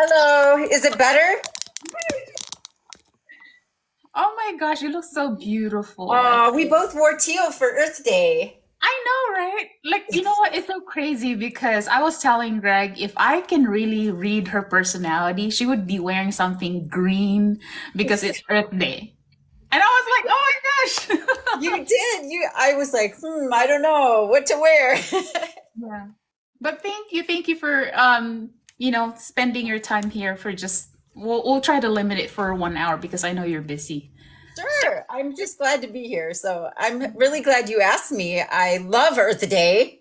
Hello, is it better? Oh my gosh, you look so beautiful. And We both wore teal for Earth Day. I know, right? Like, you know what? It's so crazy because I was telling Greg if I can really read her personality, she would be wearing something green because it's Earth Day. And I was like, oh my gosh. You did. I was like, I don't know what to wear. Yeah. But thank you for spending your time here for just we'll try to limit it for 1 hour because I know you're busy. Sure, I'm just glad to be here. So I'm really glad you asked me. I love Earth Day.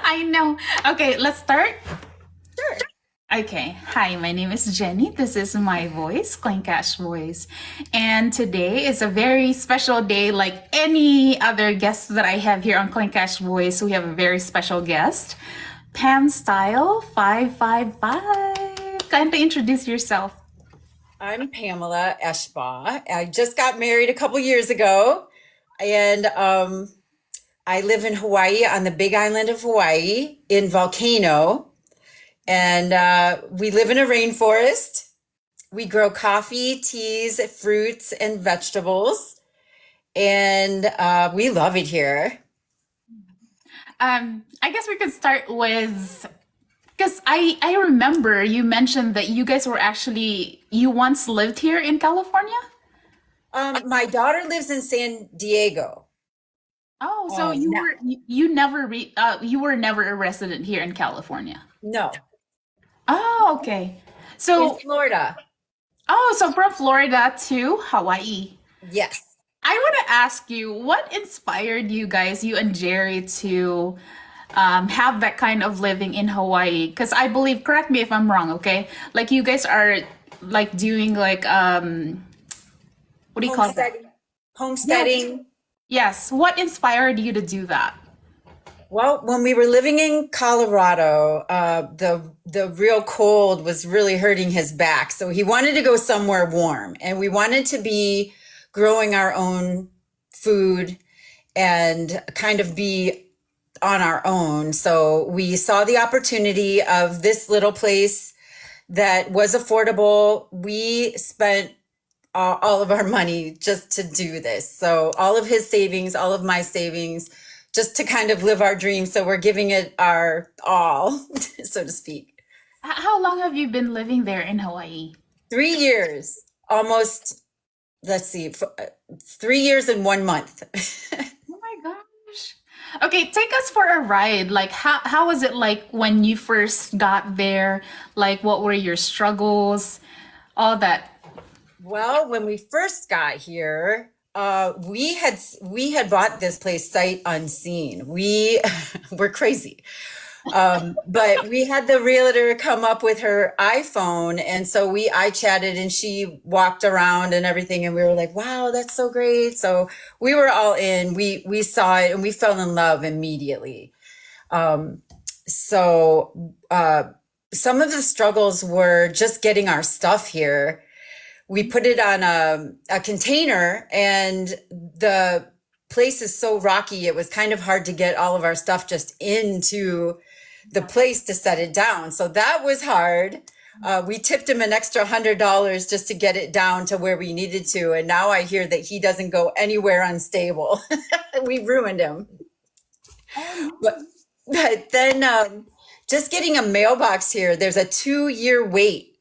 I know. Okay, let's start. Sure. Okay, hi, my name is Jenny. This is my voice, Klingcash voice. And today is a very special day, like any other guest that I have here on Klingcash voice. We have a very special guest, Pam Style 555. Kindly introduce yourself. I'm Pamela Eschbaugh. I just got married a couple years ago, and I live in Hawaii on the Big Island of Hawaii in Volcano, and we live in a rainforest. We grow coffee, teas, fruits, and vegetables, and we love it here. I guess we could start with because I remember you mentioned that you guys were actually you once lived here in California. My daughter lives in San Diego. Oh, so Now, you never you were never a resident here in California. no, Oh, okay. in So, Florida. so from Florida to Hawaii. Yes. I want to ask you, what inspired you guys, you and Jerry, to have that kind of living in Hawaii? Because I believe, correct me if I'm wrong, okay? Like you guys are like doing like what do you call that? Homesteading. Yes. Homesteading. Yes. What inspired you to do that? Well, when we were living in Colorado, the real cold was really hurting his back. So he wanted to go somewhere warm, and we wanted to be growing our own food and kind of be on our own. So we saw the opportunity of this little place that was affordable. We spent all of our money just to do this. So all of his savings, all of my savings, just to kind of live our dream. So we're giving it our all, so to speak. How long have you been living there in Hawaii? 3 years, almost, let's see, 3 years and 1 month. Oh my gosh. Okay, take us for a ride. Like how was it like when you first got there? Like what were your struggles? All that. Well, when we first got here, we had bought this place sight unseen. We were crazy. But we had the realtor come up with her iPhone, and so I chatted, and she walked around and everything, and we were like, "Wow, that's so great!" So we were all in. We saw it, and we fell in love immediately. Um, so some of the struggles were just getting our stuff here. We put it on a container, and the place is so rocky. It was kind of hard to get all of our stuff just into the place to set it down. So that was hard. We tipped him an extra $100 just to get it down to where we needed to. And now I hear that he doesn't go anywhere unstable. We ruined him. Oh, But, but then just getting a mailbox here, there's a 2 year wait.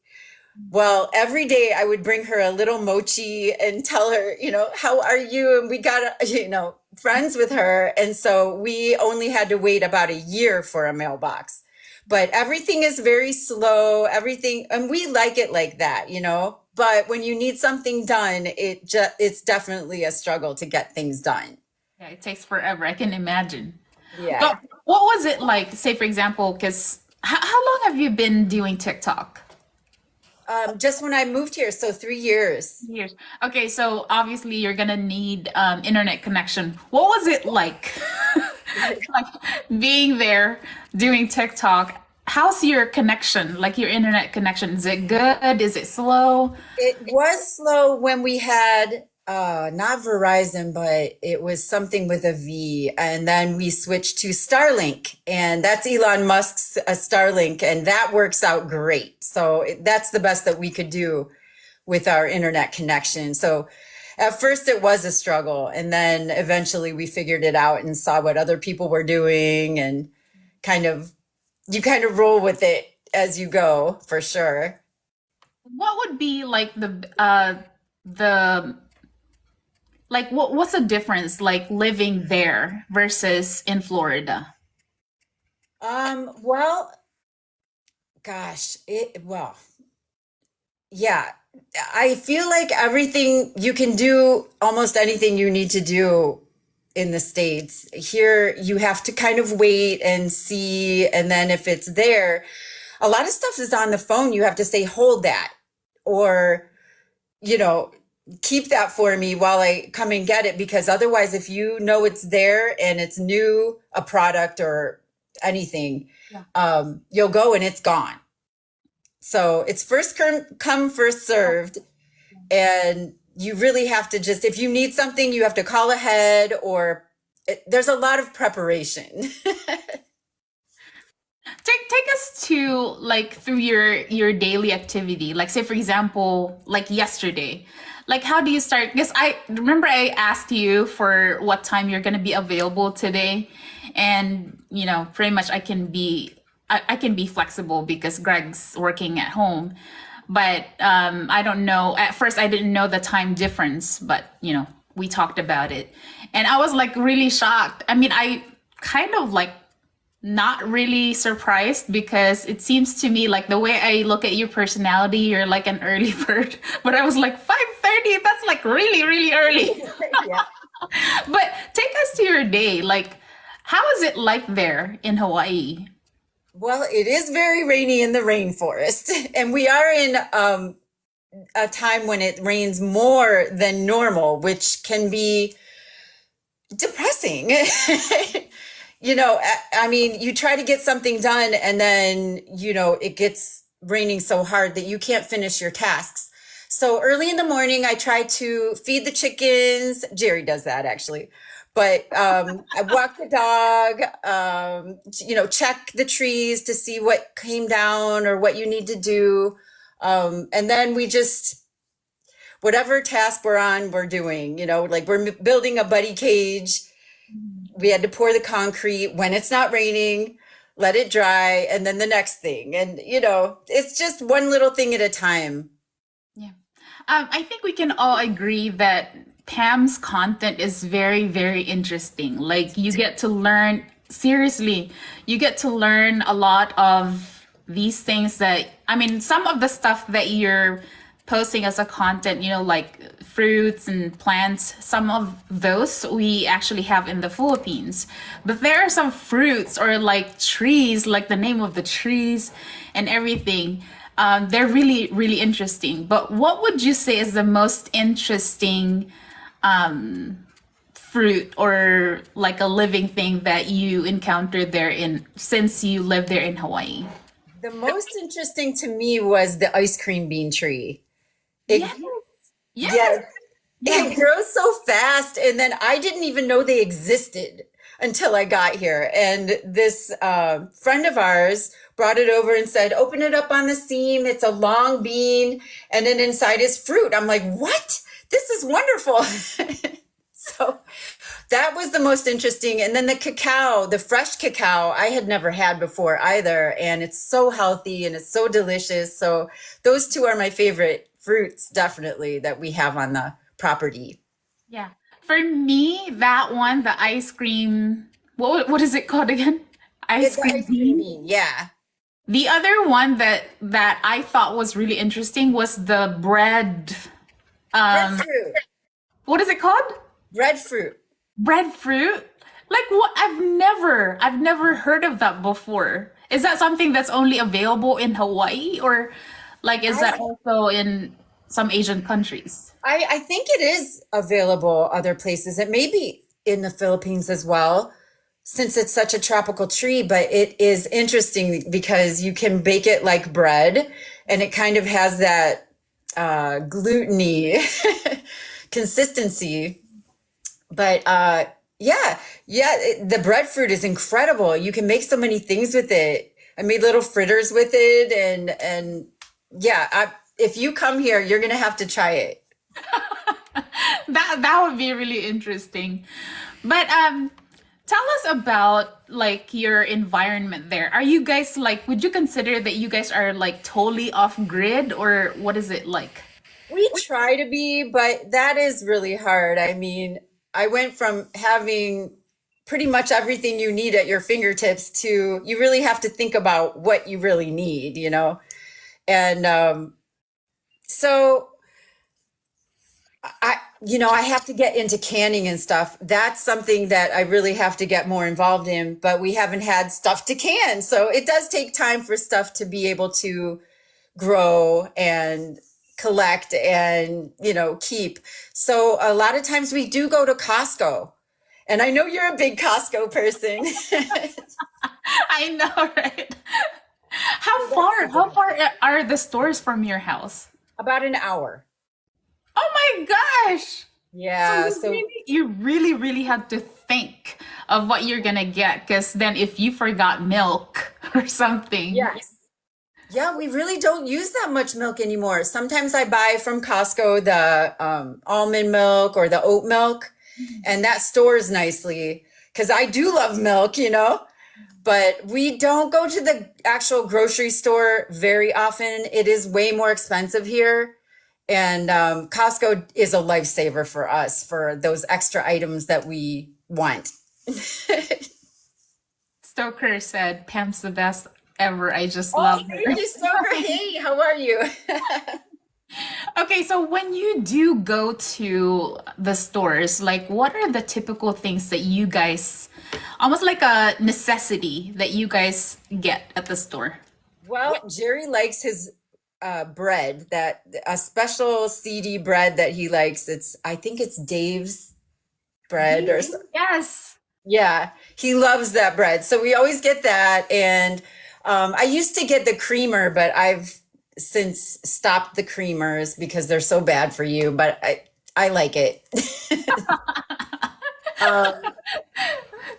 Well, every day I would bring her a little mochi and tell her, how are you? And we got, friends with her. And so we only had to wait about a year for a mailbox. But everything is very slow, everything, and we like it like that. But when you need something done, it's definitely a struggle to get things done. yeah, it takes forever. I can imagine. Yeah. But what was it like, say for example, because how long have you been doing TikTok? Just when I moved here, so 3 years. Years. Okay, so obviously you're gonna need internet connection. What was it like? Like being there doing TikTok. How's your connection? Like your internet connection? Is it good? Is it slow? It was slow when we had not Verizon, but it was something with a V. And then we switched to Starlink, and that's Elon Musk's Starlink, and that works out great. So that's the best that we could do with our internet connection. So at first it was a struggle, and then eventually we figured it out and saw what other people were doing, and kind of you kind of roll with it as you go, for sure. What would be like the like what's the difference like living there versus in Florida? Well, gosh, yeah, I feel like everything you can do, almost anything you need to do in the States. Here, you have to kind of wait and see, and then if it's there, a lot of stuff is on the phone. You have to say, hold that, or, you know, keep that for me while I come and get it, because otherwise, if you know it's there and it's new, a product or anything, Yeah. you'll go and it's gone. So it's first come, first served. And you really have to just, if you need something, you have to call ahead, or there's a lot of preparation. Take us to like through your daily activity. Like say for example, like yesterday. Like how do you start? Because I remember I asked you for what time you're gonna be available today. And you know, pretty much I can be flexible because Greg's working at home. But I don't know. At first I didn't know the time difference, but you know, we talked about it. And I was like really shocked. I mean, I kind of like not really surprised because it seems to me like the way I look at your personality, you're like an early bird. But I was like 5:30, that's like really, really early. Yeah. But take us to your day. Like, how is it like there in Hawaii? Well, it is very rainy in the rainforest, and we are in a time when it rains more than normal, which can be depressing. You know, I mean, you try to get something done, and then, you know, it gets raining so hard that you can't finish your tasks. So early in the morning, I try to feed the chickens. Jerry does that actually. But I walk the dog, you know, check the trees to see what came down or what you need to do. And then we just, whatever task we're on, we're doing, you know, like we're building a buddy cage. We had to pour the concrete when it's not raining, let it dry, and then the next thing. And, you know, it's just one little thing at a time. Yeah. I think we can all agree that Pam's content is very, very interesting. Like you get to learn, seriously, you get to learn a lot of these things that, I mean, some of the stuff that you're posting as a content, you know, like fruits and plants, some of those we actually have in the Philippines. But there are some fruits or like trees, like the name of the trees and everything. They're really, really interesting. But what would you say is the most interesting fruit or like a living thing that you encountered there in since you lived there in Hawaii? The most interesting to me was the ice cream bean tree. It, Yes. yeah, Yes. it Yes. grows so fast, and then I didn't even know they existed until I got here. And this friend of ours brought it over and said, "Open it up on the seam. It's a long bean, and then inside is fruit." I'm like, "What? This is wonderful." So that was the most interesting. And then the cacao, the fresh cacao, I had never had before either. And it's so healthy and it's so delicious. So those two are my favorite fruits, definitely, that we have on the property. Yeah. For me, that one, the ice cream, what is it called again? Ice It's the cream ice cream bean. bean, yeah. The other one that I thought was really interesting was the bread. Um, Breadfruit. what is it called? Breadfruit. Breadfruit? Like what? I've never heard of that before. Is that something that's only available in Hawaii or like is that I also in some Asian countries? I think it is available other places. It may be in the Philippines as well, since it's such a tropical tree, but it is interesting because you can bake it like bread, and it kind of has that gluteny consistency. But the breadfruit is incredible. You can make so many things with it. I made little fritters with it, and yeah, if you come here, you're gonna have to try it. That would be really interesting. But tell us about like your environment there. Are you guys like would you consider that you guys are like totally off grid or what is it like? We try to be, but that is really hard. I mean, I went from having pretty much everything you need at your fingertips to you really have to think about what you really need, you know? And so I have to get into canning and stuff. That's something that I really have to get more involved in, but we haven't had stuff to can. So it does take time for stuff to be able to grow and collect and, keep. So a lot of times we do go to Costco. And I know you're a big Costco person. I know, right? How far are the stores from your house? About an hour. Oh my gosh. Yeah. So you really, really have to think of what you're gonna get because then if you forgot milk or something. Yes. Yeah, we really don't use that much milk anymore. Sometimes I buy from Costco the almond milk or the oat milk, and that stores nicely because I do love milk, but we don't go to the actual grocery store very often. It is way more expensive here. And Costco is a lifesaver for us for those extra items that we want. Stoker said, Pam's the best ever. I just love her. Thank you, Stoker. Hey, how are you? Okay, so when you do go to the stores, like what are the typical things that you guys, almost like a necessity that you guys get at the store? Well, Jerry likes his bread, that a special seedy bread that he likes. I think it's Dave's bread or something. Yes. Yeah, he loves that bread. So we always get that. And I used to get the creamer, but I've since stopped the creamers because they're so bad for you, but I like it.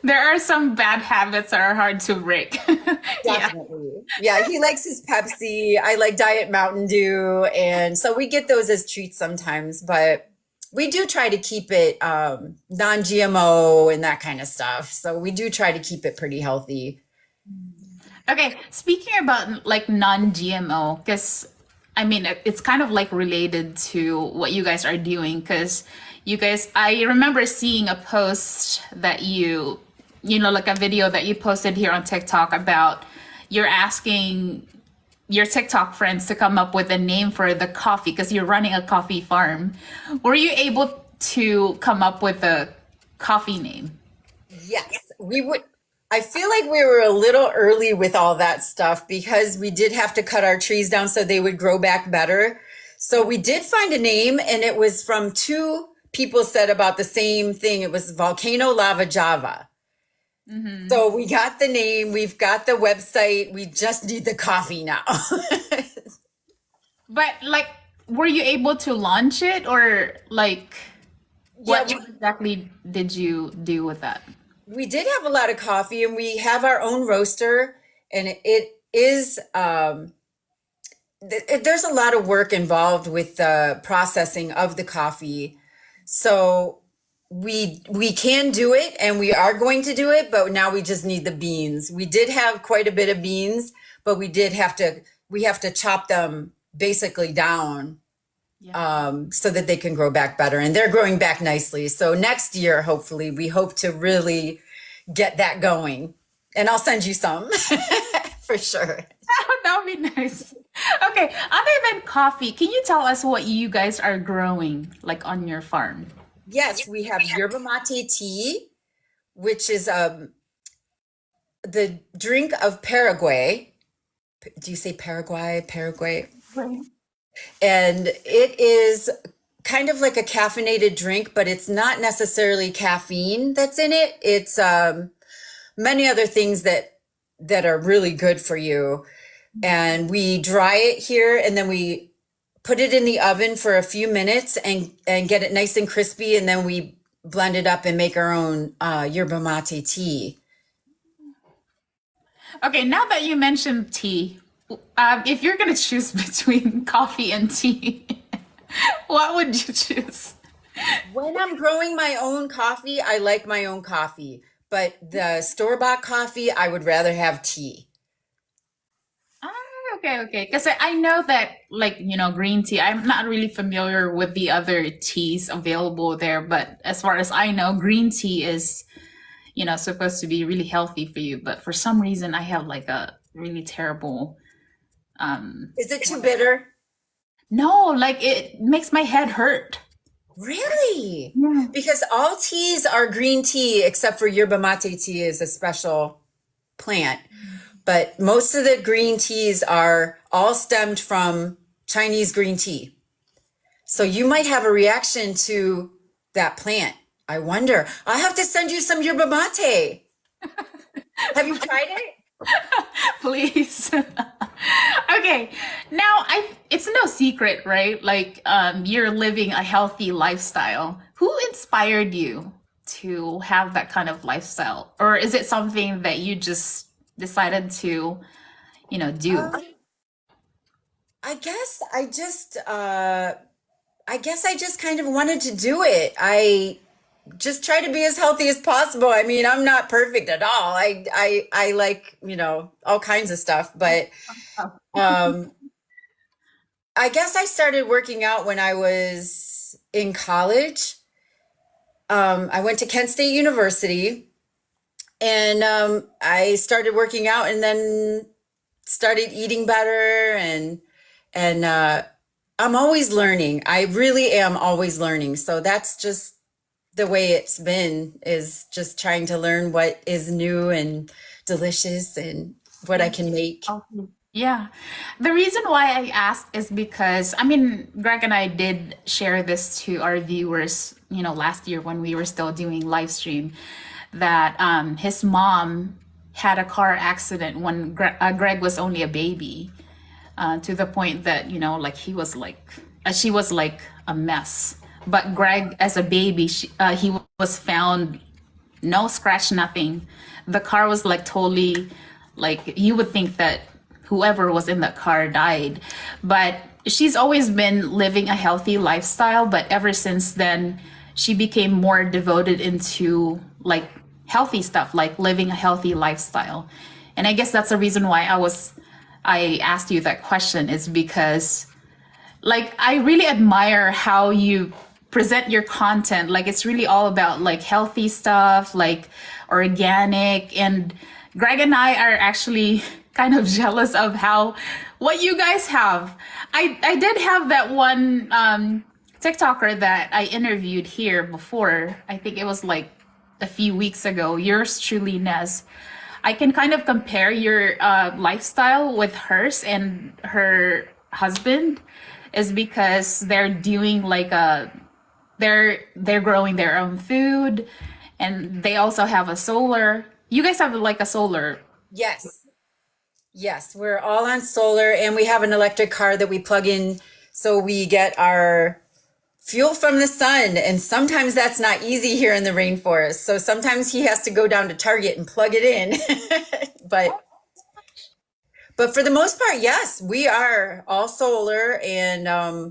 There are some bad habits that are hard to break. Yeah. Definitely. Yeah, he likes his Pepsi. I like Diet Mountain Dew. And so we get those as treats sometimes, but we do try to keep it non-GMO and that kind of stuff. So we do try to keep it pretty healthy. Okay, speaking about like non-GMO, because I mean, it's kind of like related to what you guys are doing, because you guys, I remember seeing a post that like a video that you posted here on TikTok about you're asking your TikTok friends to come up with a name for the coffee because you're running a coffee farm. Were you able to come up with a coffee name? Yes, we would. I feel like we were a little early with all that stuff because we did have to cut our trees down so they would grow back better. So we did find a name, and it was from two people said about the same thing. It was Volcano Lava Java. Mm-hmm. So we got the name, we've got the website, we just need the coffee now. But like, were you able to launch it or like, what Yeah, exactly did you do with that? we did have a lot of coffee, and we have our own roaster, and it is there's a lot of work involved with the processing of the coffee. So we can do it, and we are going to do it, but now we just need the beans. We did have quite a bit of beans, but we have to chop them basically down so that they can grow back better, and they're growing back nicely. So next year, hopefully, we hope to really get that going, and I'll send you some for sure. That would be nice. Okay, other than coffee, can you tell us what you guys are growing like on your farm? Yes, we have yerba mate tea, which is the drink of Paraguay. Do you say Paraguay? Paraguay. Right. And it is kind of like a caffeinated drink, but it's not necessarily caffeine that's in it. It's many other things that are really good for you. And we dry it here, and then we put it in the oven for a few minutes and get it nice and crispy, and then we blend it up and make our own yerba mate tea. Okay, now that you mentioned tea, if you're gonna choose between coffee and tea, what would you choose? When I'm growing my own coffee, I like my own coffee, but the store-bought coffee, I would rather have tea. Okay, okay. Because I know that, like, green tea, I'm not really familiar with the other teas available there, but as far as I know, green tea is, supposed to be really healthy for you. But for some reason, I have like a really terrible, Is it too bitter? no, like it makes my head hurt. Really? Yeah. Because all teas are green tea except for yerba mate tea is a special plant. But most of the green teas are all stemmed from Chinese green tea. So you might have a reaction to that plant. I wonder. I have to send you some yerba mate. Have you tried it? Please. Okay. Now it's no secret, right? Like you're living a healthy lifestyle. Who inspired you to have that kind of lifestyle? Or is it something that you just decided to, do? Um, I guess I just kind of wanted to do it. I just try to be as healthy as possible. I mean, I'm not perfect at all. I like, all kinds of stuff, but um I guess I started working out when I was in college. I went to Kent State University, and I started working out and then started eating better, and I'm always learning. I really am always learning. So that's just the way it's been, is just trying to learn what is new and delicious and what I can make. Yeah. The reason why I asked is because, I mean, Greg and I did share this to our viewers, last year when we were still doing live stream, that his mom had a car accident when Greg was only a baby, to the point that, like she was like a mess. But Greg, as a baby, he was found no scratch, nothing. The car was like totally, like you would think that whoever was in that car died. But she's always been living a healthy lifestyle. But ever since then, she became more devoted into like healthy stuff, like living a healthy lifestyle. And I guess that's the reason why I asked you that question, is because like I really admire how you present your content. Like it's really all about like healthy stuff, like organic. And Greg and I are actually kind of jealous of how what you guys have. I did have that one TikToker that I interviewed here before. I think it was like a few weeks ago. Yours truly, Nez. I can kind of compare your lifestyle with hers and her husband, is because they're doing like they're growing their own food, and they also have a solar. You guys have like a solar. Yes. Yes, we're all on solar, and we have an electric car that we plug in, so we get our fuel from the sun. And sometimes that's not easy here in the rainforest. So sometimes he has to go down to Target and plug it in. But for the most part, yes, we are all solar, and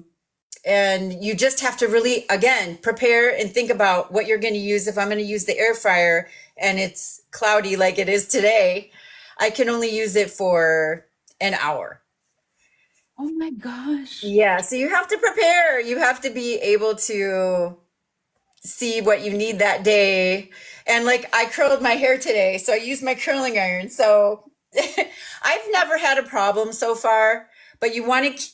you just have to really, again, prepare and think about what you're going to use. If I'm going to use the air fryer and it's cloudy like it is today, I can only use it for an hour. Oh my gosh. Yeah, so you have to prepare. You have to be able to see what you need that day. And like I curled my hair today, so I used my curling iron. So I've never had a problem so far, but you want to keep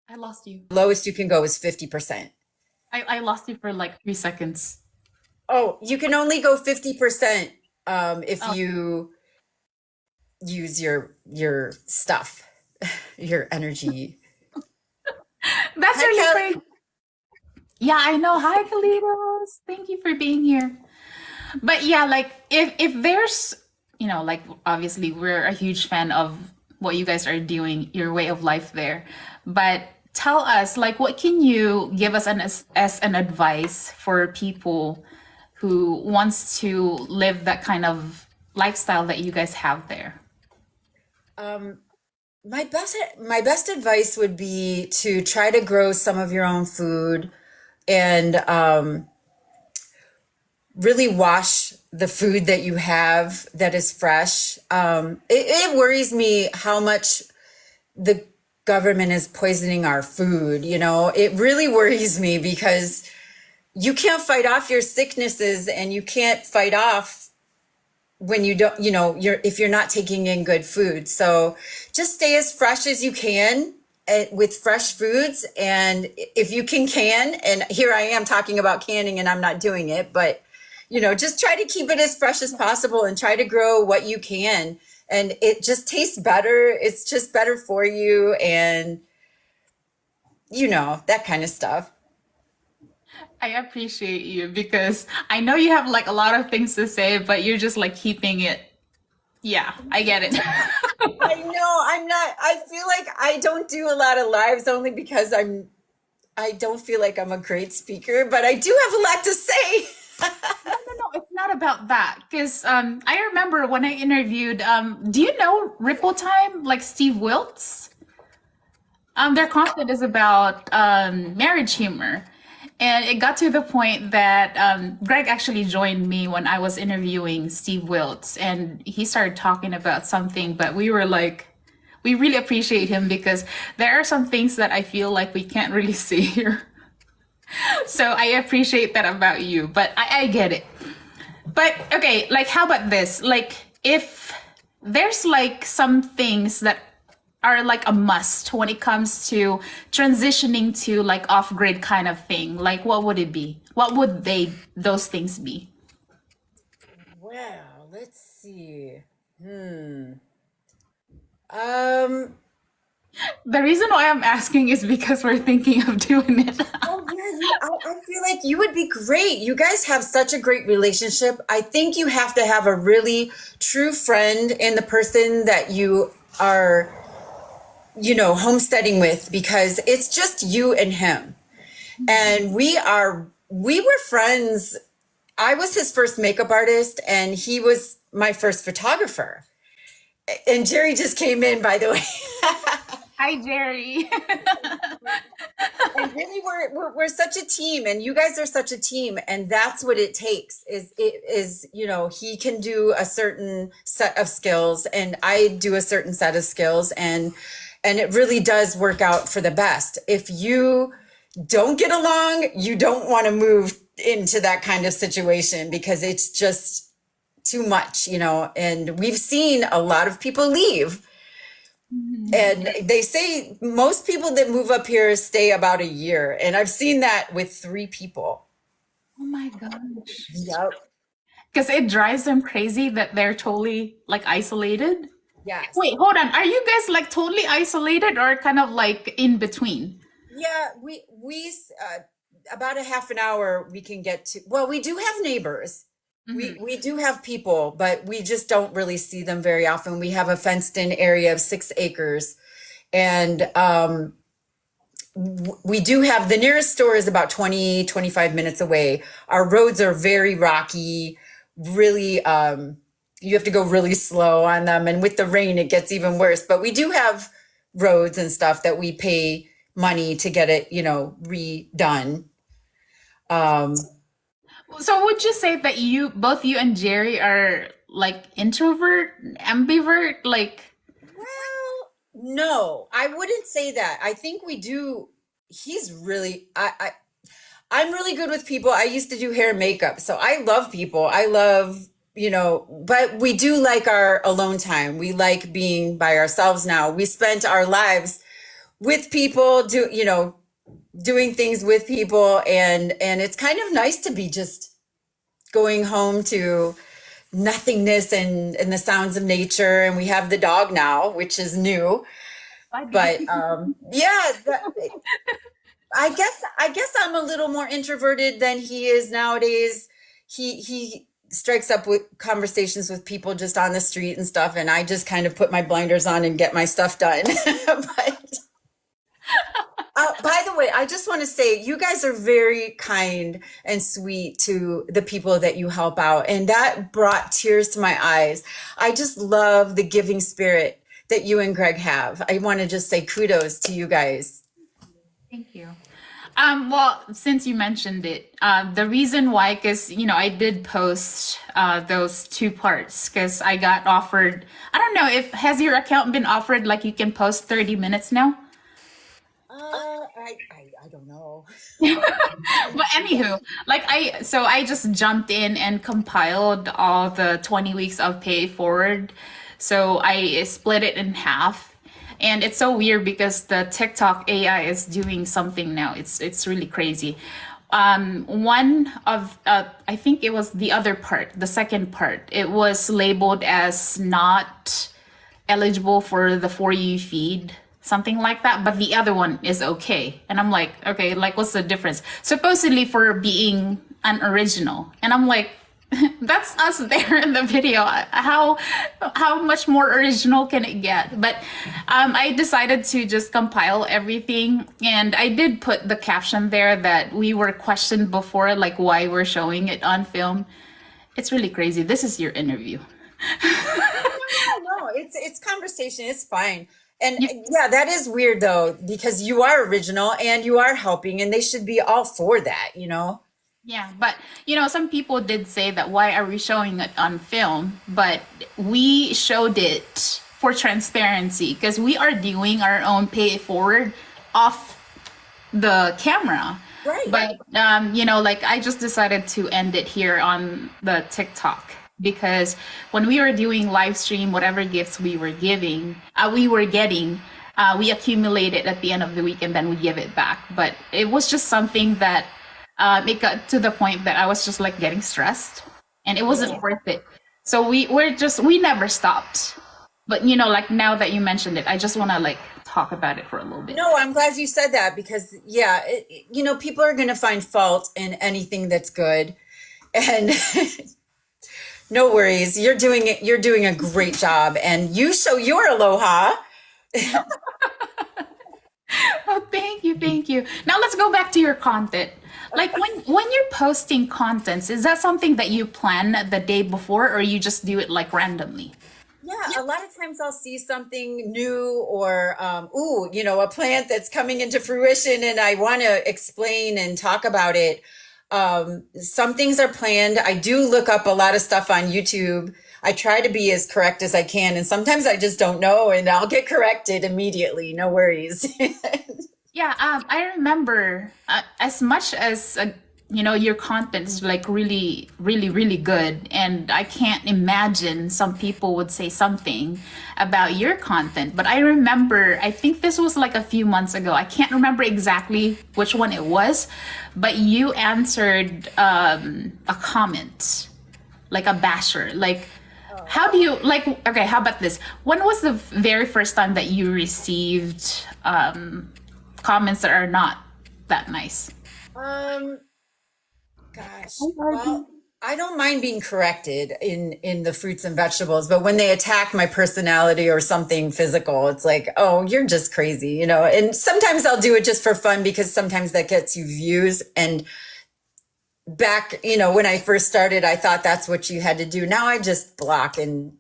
I lost you. the lowest you can go is 50%. I lost you for like 3 seconds. Oh, you can only go 50% if Oh, you use your stuff, your energy. that's Hi, really Kelly. great. Yeah, I know. Hi, Kalitos. Thank you for being here. But yeah, like if there's, like obviously we're a huge fan of what you guys are doing, your way of life there. But tell us, like, what can you give us as an advice for people who wants to live that kind of lifestyle that you guys have there? Um, my best advice would be to try to grow some of your own food and really wash the food that you have that is fresh. It worries me how much the government is poisoning our food. It really worries me because you can't fight off your sicknesses and you can't fight off when you don't, if you're not taking in good food. So just stay as fresh as you can with fresh foods. And if you can, and here I am talking about canning and I'm not doing it, but just try to keep it as fresh as possible and try to grow what you can. And it just tastes better. It's just better for you. And that kind of stuff. I appreciate you because I know you have like a lot of things to say, but you're just like keeping it. Yeah, I get it. I know I feel like I don't do a lot of lives only because I don't feel like I'm a great speaker, but I do have a lot to say. No, it's not about that. Because I remember when I interviewed, do you know Ripple Time, like Steve Wiltz? Their content is about marriage humor. And it got to the point that Greg actually joined me when I was interviewing Steve Wiltz, and he started talking about something, but we were like, we really appreciate him because there are some things that I feel like we can't really see here. So I appreciate that about you, but I get it. But okay, like how about this? Like if there's like some things that are like a must when it comes to transitioning to like off-grid kind of thing, like what would it be? What would those things be? Well, let's see. Um, The reason why I'm asking is because we're thinking of doing it. oh yeah, I feel like you would be great. You guys have such a great relationship. I think you have to have a really true friend in the person that you are, homesteading with because it's just you and him. And we were friends. I was his first makeup artist and he was my first photographer. And Jerry just came in, by the way. Hi, Jerry. And really, we're such a team, and you guys are such a team, and that's what it takes. He can do a certain set of skills, and I do a certain set of skills, and it really does work out for the best. If you don't get along, you don't want to move into that kind of situation because it's just too much, and we've seen a lot of people leave. And they say most people that move up here stay about a year. And I've seen that with 3 people. Oh my gosh. Yep. Because it drives them crazy that they're totally like isolated. Yes. Wait, hold on. Are you guys like totally isolated or kind of like in between? Yeah, we about a half an hour we can get to. Well, we do have neighbors. We do have people, but we just don't really see them very often. We have a fenced in area of 6 acres. And we do have the nearest store is about 25 minutes away. Our roads are very rocky, really, you have to go really slow on them. And with the rain, it gets even worse. But we do have roads and stuff that we pay money to get it, redone. So would you say that both you and Jerry are like introvert, ambivert, like Well, no, I wouldn't say that. I think we do. He's really, I'm really good with people. I used to do hair and makeup, so I love people. I love, but we do like our alone time. We like being by ourselves now. We spent our lives with people, doing things with people, and it's kind of nice to be just going home to nothingness and the sounds of nature. And we have the dog now, which is new. But yeah, I guess I'm a little more introverted than he is nowadays. He strikes up with conversations with people just on the street and stuff, and I just kind of put my blinders on and get my stuff done. But by the way, I just want to say you guys are very kind and sweet to the people that you help out, and that brought tears to my eyes. I just love the giving spirit that you and Greg have. I want to just say kudos to you guys. Thank you. Well, since you mentioned it, the reason why, because I did post those two parts because I got offered. I don't know if has your account been offered like you can post 30 minutes now. I don't know. But anywho, I just jumped in and compiled all the 20 weeks of pay forward. So I split it in half. And it's so weird because the TikTok AI is doing something now. It's really crazy. One of I think it was the other part, the second part. It was labeled as not eligible for the For You feed, something like that. But the other one is okay. And I'm like, okay, like what's the difference? Supposedly for being an original. And I'm like, that's us there in the video. How much more original can it get? But I decided to just compile everything, and I did put the caption there that we were questioned before, like why we're showing it on film. It's really crazy. This is your interview. No, it's conversation. It's fine. And yeah, that is weird though, because you are original and you are helping, and they should be all for that, you know? Yeah, but some people did say that why are we showing it on film? But we showed it for transparency because we are doing our own pay it forward off the camera. Right. But like I just decided to end it here on the TikTok because when we were doing live stream, whatever gifts we were getting, we accumulate it at the end of the week and then we give it back. But it was just something that it got to the point that I was just like getting stressed and it wasn't worth it. So we never stopped. But like now that you mentioned it, I just want to like talk about it for a little bit. No, I'm glad you said that because yeah, people are going to find fault in anything that's good. And no worries. You're doing a great job, and you show your aloha. Oh, thank you. Now let's go back to your content. Like when you're posting contents, is that something that you plan the day before or you just do it like randomly? Yeah, a lot of times I'll see something new or a plant that's coming into fruition and I want to explain and talk about it. Some things are planned. I do look up a lot of stuff on YouTube. I try to be as correct as I can, and sometimes I just don't know and I'll get corrected immediately. No worries. Yeah, I remember as much as your content is like really, really, really good, and I can't imagine some people would say something about your content. But I remember, I think this was like a few months ago. I can't remember exactly which one it was, but you answered a comment, like a basher, like. How do you like? Okay, how about this? When was the very first time that you received comments that are not that nice? Gosh, well, I don't mind being corrected in the fruits and vegetables, but when they attack my personality or something physical, it's like, oh, you're just crazy, And sometimes I'll do it just for fun because sometimes that gets you views. And back, when I first started, I thought that's what you had to do. Now I just block and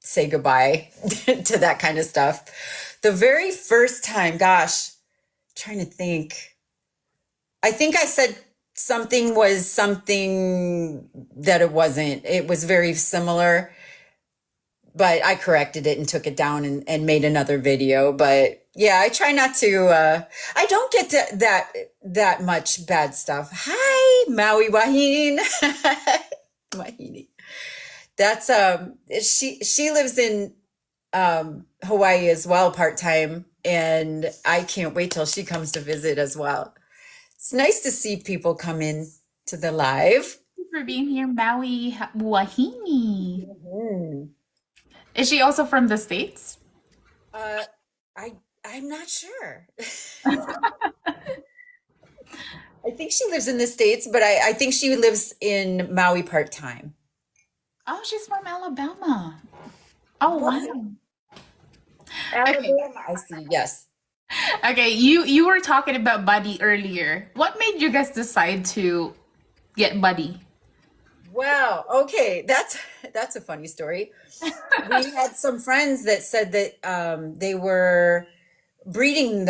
say goodbye to that kind of stuff. The very first time, gosh, trying to think. I think I said something was something that it wasn't. It was very similar, but I corrected it and took it down and made another video. But yeah, I try not to, I don't get that much bad stuff. Hi, Maui Wahine. Wahine. That's, she lives in Hawaii as well, part-time. And I can't wait till she comes to visit as well. It's nice to see people come in to the live. Thank you for being here, Maui Wahine. Mm. Is she also from the States? I'm not sure. I think she lives in the States, but I think she lives in Maui part-time. Oh, she's from Alabama. Oh, What? wow. Okay. Alabama, I see. Yes. Okay, you were talking about Buddy earlier. What made you guys decide to get Buddy? Wow. Okay, that's a funny story. We had some friends that said that they were breeding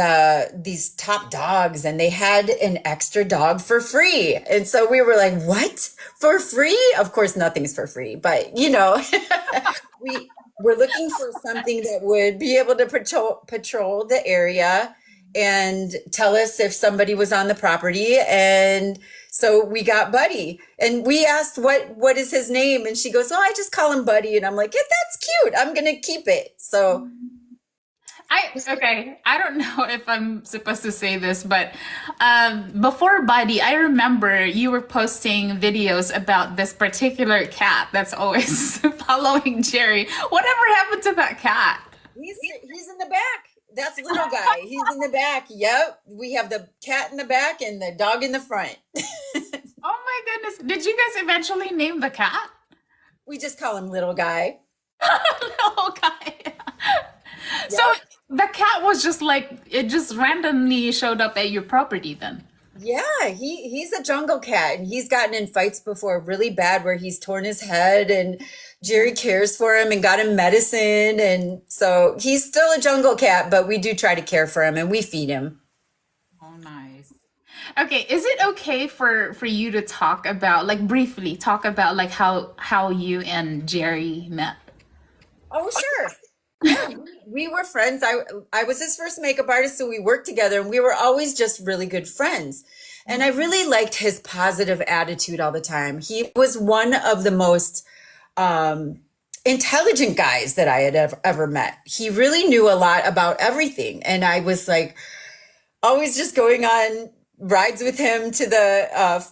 these top dogs and they had an extra dog for free. And so we were like, "What? For free?" Of course nothing's for free, but we were looking for something that would be able to patrol the area and tell us if somebody was on the property. And so we got Buddy and we asked what is his name, and she goes, "Oh, I just call him Buddy." And I'm like, "Yeah, that's cute. I'm gonna keep it." So I don't know if I'm supposed to say this, but before Buddy, I remember you were posting videos about this particular cat that's always following Jerry. Whatever happened to that cat? he's in the back. That's little guy. He's in the back. Yep. We have the cat in the back and the dog in the front. Oh my goodness. Did you guys eventually name the cat? We just call him little guy. No, guy. So Yep. the cat was just like, it just randomly showed up at your property then. Yeah, he's a jungle cat and he's gotten in fights before really bad where he's torn his head, and Jerry cares for him and got him medicine, and so he's still a jungle cat, but we do try to care for him and we feed him. Oh, nice. Okay, is it okay for you to talk about, like, briefly talk about like how you and Jerry met? Oh, sure. Yeah, we were friends. I was his first makeup artist, so we worked together and we were always just really good friends. And I really liked his positive attitude all the time. He was one of the most intelligent guys that I had ever met. He really knew a lot about everything. And I was like always just going on rides with him to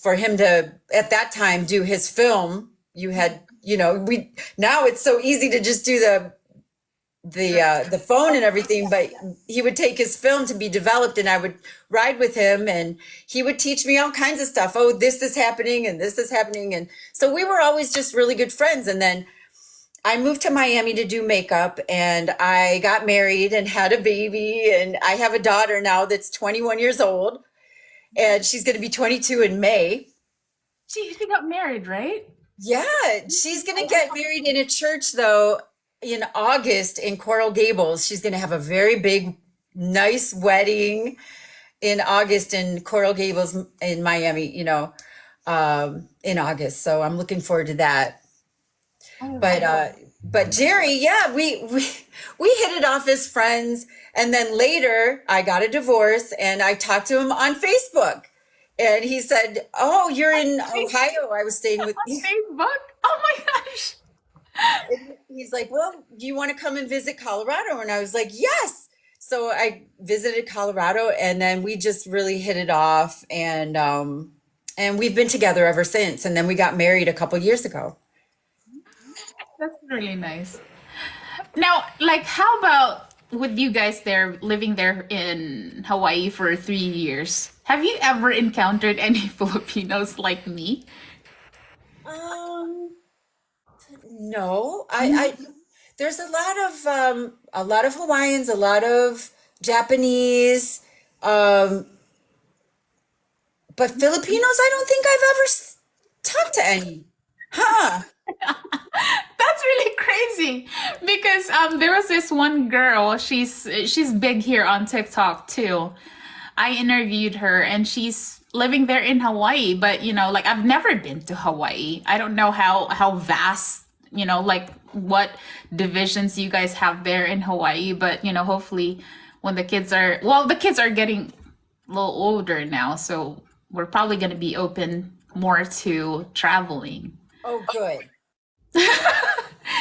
for him to, at that time, do his film. You had, now it's so easy to just do the phone and everything, but he would take his film to be developed and I would ride with him and he would teach me all kinds of stuff. Oh, this is happening and this is happening. And so we were always just really good friends. And then I moved to Miami to do makeup and I got married and had a baby. And I have a daughter now that's 21 years old and she's going to be 22 in May. She got married, right? Yeah, she's going to get married in a church though in August in Coral Gables. She's going to have a very big, nice wedding in August in Coral Gables in Miami, in August. So I'm looking forward to that. But Jerry, yeah, we hit it off as friends. And then later I got a divorce and I talked to him on Facebook. And he said, "Oh, you're in Ohio." I was staying with Facebook? Oh my gosh. He's like, "Well, do you want to come and visit Colorado?" And I was like, "Yes." So I visited Colorado and then we just really hit it off and we've been together ever since. And then we got married a couple years ago. That's really nice. Now, like, how about with you guys there living there in Hawaii for 3 years? Have you ever encountered any Filipinos like me? Um, no, I there's a lot of Hawaiians, a lot of Japanese, um, but Filipinos, I don't think I've ever talked to any. Huh. That's really crazy because there was this one girl. She's big here on TikTok too. I interviewed her and she's living there in Hawaii, but like I've never been to Hawaii. I don't know how vast, like what divisions you guys have there in Hawaii, but hopefully when the kids are getting a little older now, so we're probably going to be open more to traveling. Oh, good.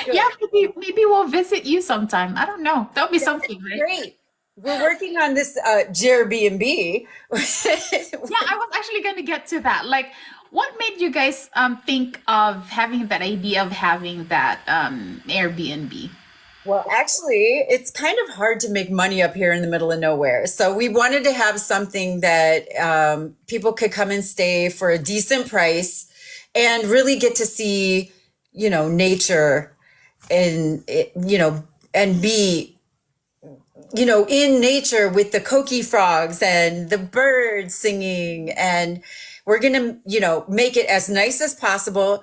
Yeah, Good. maybe we'll visit you sometime. I don't know. That'll be something, right? Great. We're working on this Airbnb. Yeah, I was actually going to get to that. Like, what made you guys think of having that idea of having that Airbnb? Well, actually, it's kind of hard to make money up here in the middle of nowhere. So we wanted to have something that people could come and stay for a decent price and really get to see nature and, and be, in nature with the coqui frogs and the birds singing. And we're going to, make it as nice as possible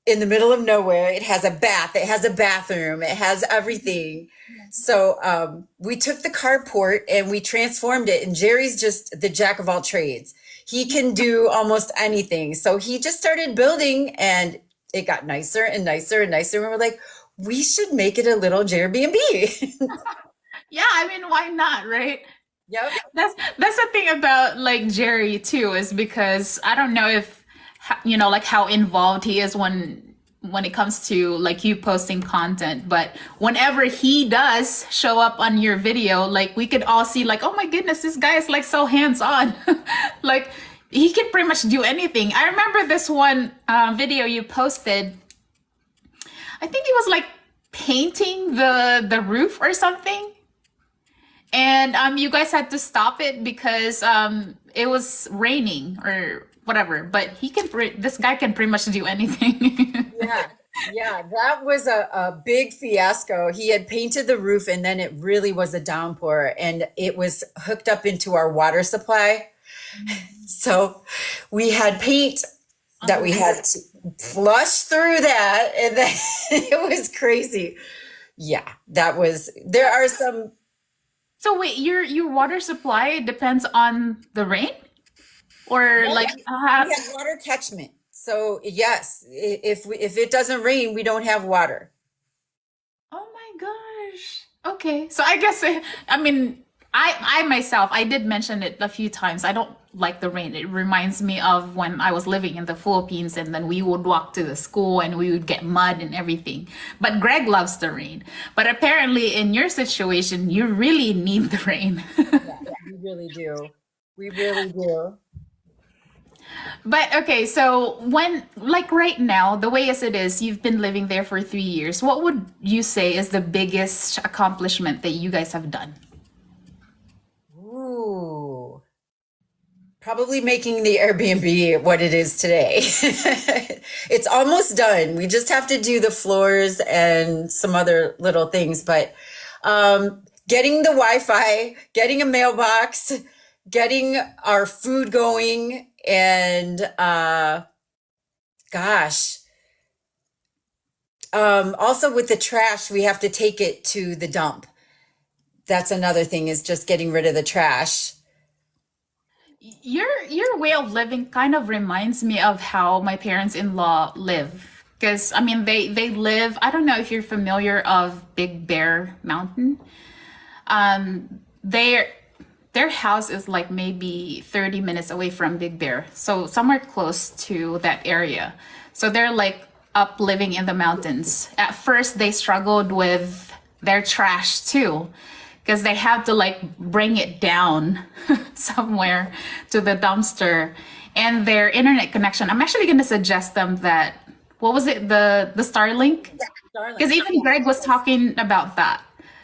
in the middle of nowhere. It has a bath, it has a bathroom, it has everything. So we took the carport and we transformed it. And Jerry's just the jack of all trades. He can do almost anything. So he just started building and it got nicer and nicer and nicer. And we're like, we should make it a little Airbnb. Yeah, I mean, why not, right? Yep. That's the thing about like Jerry too, is because I don't know if like how involved he is when it comes to like you posting content, but whenever he does show up on your video, like we could all see like, oh my goodness, this guy is like so hands-on. Like he can pretty much do anything. I remember this one video you posted. I think it was like painting the roof or something. And you guys had to stop it because it was raining or whatever. But this guy can pretty much do anything. Yeah. Yeah, that was a big fiasco. He had painted the roof and then it really was a downpour and it was hooked up into our water supply. So we had paint that we had to flush through that and then it was crazy. Yeah, there are some. So wait, your water supply depends on the rain, or like We have water catchment. So yes, if it doesn't rain, we don't have water. oh my gosh. Okay, so I guess I mean I myself I did mention it a few times. I don't like the rain. It reminds me of when I was living in the Philippines, and then we would walk to the school and we would get mud and everything. But Greg loves the rain. But apparently, in your situation, you really need the rain. Yeah, we really do. We really do. But okay, so when, like right now, the way as it is, you've been living there for 3 years, what would you say is the biggest accomplishment that you guys have done? Ooh, probably making the Airbnb what it is today. It's almost done. We just have to do the floors and some other little things, but getting the Wi-Fi, getting a mailbox, getting our food going, and gosh, also with the trash, we have to take it to the dump. That's another thing, is just getting rid of the trash. Your way of living kind of reminds me of how my parents-in-law live. Because I mean they live, I don't know if you're familiar of Big Bear Mountain. Their their house is like maybe 30 minutes away from Big Bear. So somewhere close to that area. So they're like up living in the mountains. At first they struggled with their trash too, because they have to like bring it down somewhere to the dumpster. And their internet connection, I'm actually going to suggest them that, what was it, the Starlink? Darling. Because even Greg was talking about that.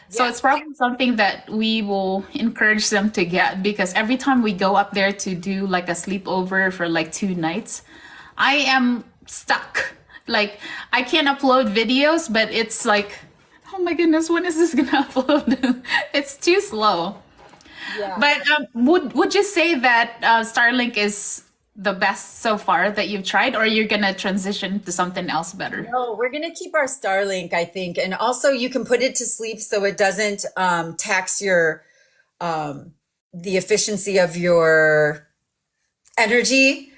So Yeah. it's probably something that we will encourage them to get, because every time we go up there to do like a sleepover for like 2 nights, I am stuck. Like I can upload videos, but it's like, oh my goodness, when is this gonna upload? It's too slow. Yeah. But would you say that Starlink is the best so far that you've tried, or you're gonna transition to something else better? No, we're gonna keep our Starlink, I think, and also you can put it to sleep so it doesn't tax your the efficiency of your energy.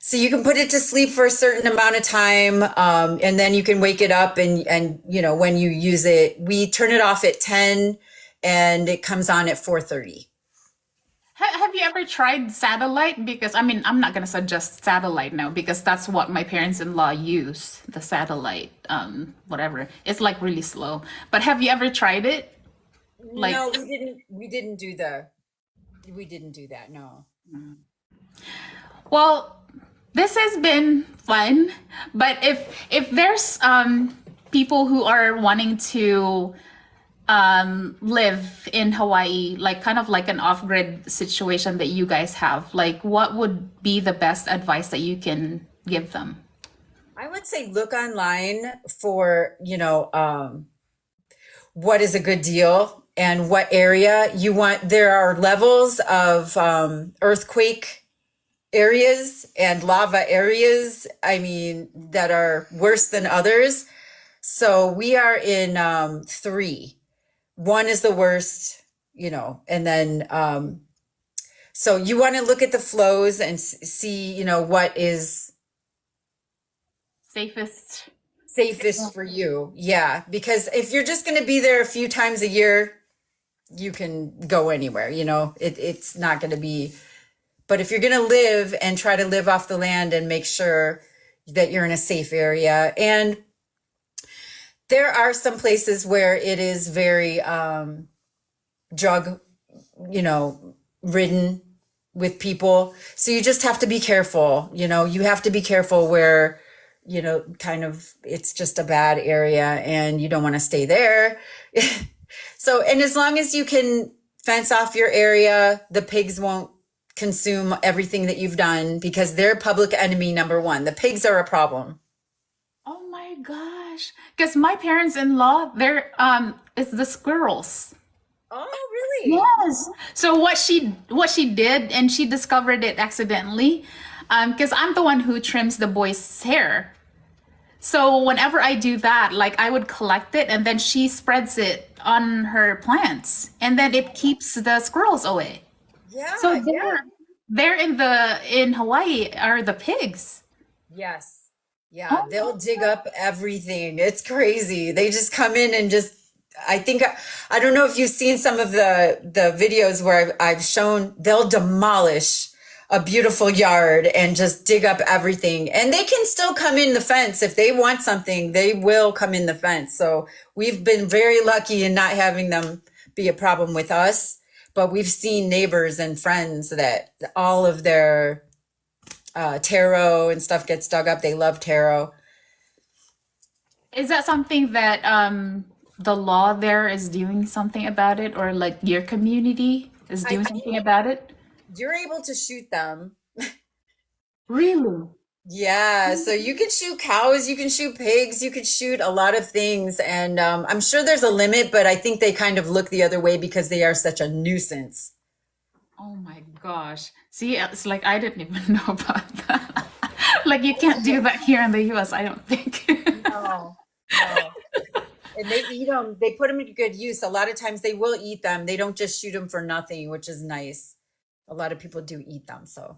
So you can put it to sleep for a certain amount of time, and then you can wake it up, and when you use it, we turn it off at 10, and it comes on at 4:30. Have you ever tried satellite? Because I mean, I'm not gonna suggest satellite now because that's what my parents-in-law use, the satellite, whatever. It's like really slow. But have you ever tried it? Like, No, we didn't. We didn't do that. No. well, this has been fun, but if there's people who are wanting to live in Hawaii, like kind of like an off-grid situation that you guys have, like what would be the best advice that you can give them? I would would say look online for, what is a good deal and what area you want. There are levels of earthquake areas and lava areas, I mean, that are worse than others. So we are in three. One is the worst, and then so you want to look at the flows and see, what is Safest. safest for you. Yeah, because if you're just going to be there a few times a year, you can go anywhere, it's not going to be. But if you're going to live and try to live off the land and make sure that you're in a safe area, and there are some places where it is very drug, ridden with people. So you just have to be careful. You have to be careful where, kind of it's just a bad area and you don't want to stay there. So, and as long as you can fence off your area, the pigs won't consume everything that you've done because they're public enemy number one. The pigs are a problem. Oh my gosh. Because my parents-in-law, it's the squirrels. Oh, really? Yes. So what she did, and she discovered it accidentally, because I'm the one who trims the boys' hair. So whenever I do that, like I would collect it and then she spreads it on her plants, and then it keeps the squirrels away. Yeah, So yeah. they're in Hawaii are the pigs. Yes. Yeah, Oh they'll my dig up everything. It's crazy. They just come in and just, I think, I don't know if you've seen some of the videos where I've shown they'll demolish a beautiful yard and just dig up everything. And they can still come in the fence. If they want something, they will come in the fence. So we've been very lucky in not having them be a problem with us. But we've seen neighbors and friends that all of their taro and stuff gets dug up. They love taro. Is that something that the law there is doing something about it, or like your community is I doing think something about it? you're able to shoot them. Really? Yeah, so you can shoot cows, you can shoot pigs, you could shoot a lot of things. And I'm sure there's a limit, but I think they kind of look the other way because they are such a nuisance. Oh my gosh. See, it's like I didn't even know about that. Like you can't do that here in the US, I don't think. No, no. And they eat them, they put them to good use. A lot of times they will eat them. They don't just shoot them for nothing, which is nice. A lot of people do eat them, so.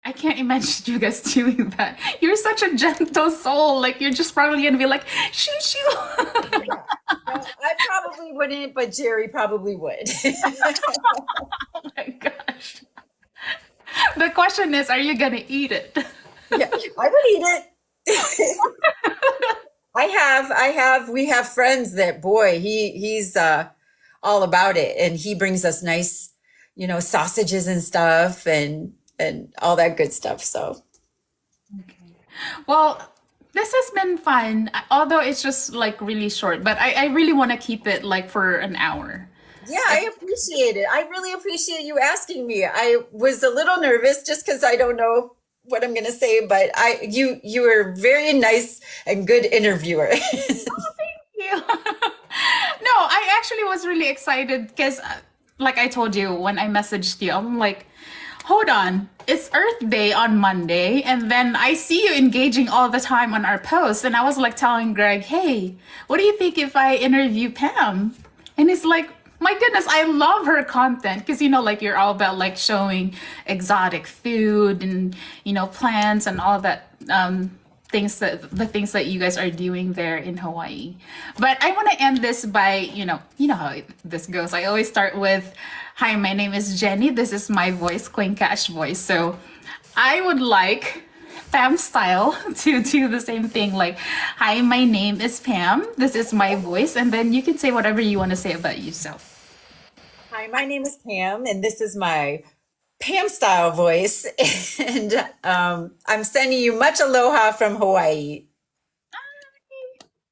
I can't imagine you guys doing that. You're such a gentle soul. Like you're just probably gonna be like, shoo shoo. Yeah. No, I probably wouldn't, but Jerry probably would. Oh my gosh. The question is, are you gonna eat it? Yeah, I would eat it. We have friends that, boy, he's all about it, and he brings us nice, sausages and stuff, and all that good stuff. So Okay. Well, this has been fun, although it's just like really short, but I really want to keep it like for an hour. yeah, I appreciate it. I really appreciate you asking me. I was a little nervous just because I don't know what I'm gonna say, but you were very nice and good interviewer. You. No, I actually was really excited because, like I told you when I messaged you, I'm like, hold on, it's Earth Day on Monday, and then I see you engaging all the time on our posts, and I was like telling Greg, hey, what do you think if I interview Pam? And he's like, my goodness, I love her content because like you're all about like showing exotic food and plants and all that the things that you guys are doing there in Hawaii. But I want to end this by how this goes. I always start with, hi, my name is Jenny. This is my voice, Queen Cash voice. So I would like Pam style to do the same thing. Like, hi, my name is Pam. This is my voice. And then you can say whatever you want to say about yourself. Hi, my name is Pam, and this is my Pam style voice, and I'm sending you much aloha from Hawaii.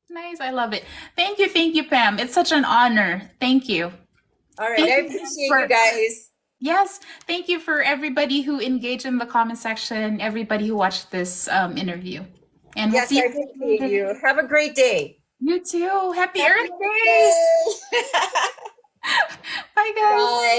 Nice. I love it. Thank you, Pam. It's such an honor. Thank you. All right, Thank I you appreciate for you guys. Yes, thank you for everybody who engaged in the comment section, everybody who watched this interview. And we'll Yes, see I you appreciate later. you. Have a great day. You too. Happy Earth Day. Yay! Bye, guys. Bye.